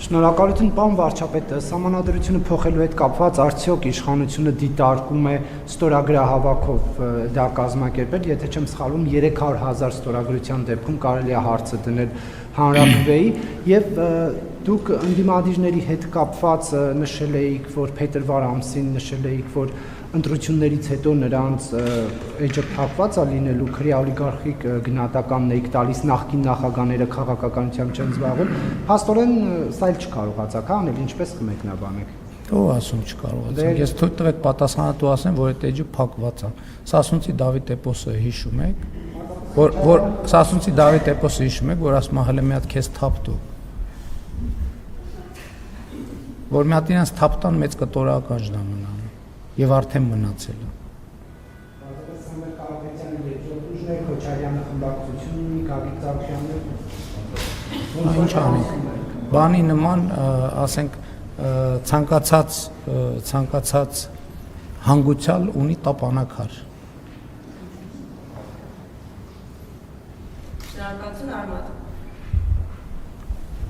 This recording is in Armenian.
Շնորհակալություն, պարոն վարչապետ, սահմանադրությունը փոխելու հետ կապված արդյոք իշխանությունը դիտարկում է ստորագրահավաքով դա կազմակերպել, եթե չեմ սխալվում 300,000 ստորագրության դեպքում կարելի է հարցը դնել հանրաքվեի եւ դուք ընդդիմադիրների հետ կապված նշել էիք, որ փետրվար ամսին նշել էիք, որ ընտրություններից հետո նրանց էջը փակված է լինելու քրեա-օլիգարխիկ գնահատականն էիք տալիս նախկին նախագահները քաղաքականությամբ չեն զբաղվում, փաստորեն սա էլ չկարողացաք անել, ինչպես կմեկնաբանեք։ Ո՞վ ասում չկարողացանք։ Ես թույլ տվեք պատասխանատու ասեմ, որ այդ էջը փակված է։ Սասունցի Դավիթ էպոսը հիշում եք, որ Սասունցի Դավիթ էպոսը հիշում եք, որ ասում է հələ մի հատ քեզ թափտու։ Որ մի հատ իրենց թափտան մեծ կտորական ժնա մնա եւ արդեն մնացել է։ Սամվել Կարապետյանը երկրորդուժն է, Քոչարյանը խմբակցություն ունի, Գագիկ Ծառուկյանը։ Ինչ անենք։ Բանի նման, ասենք, ցանկացած հանգուցյալ ունի տապանակար։ Շնորհակալություն Արմատ։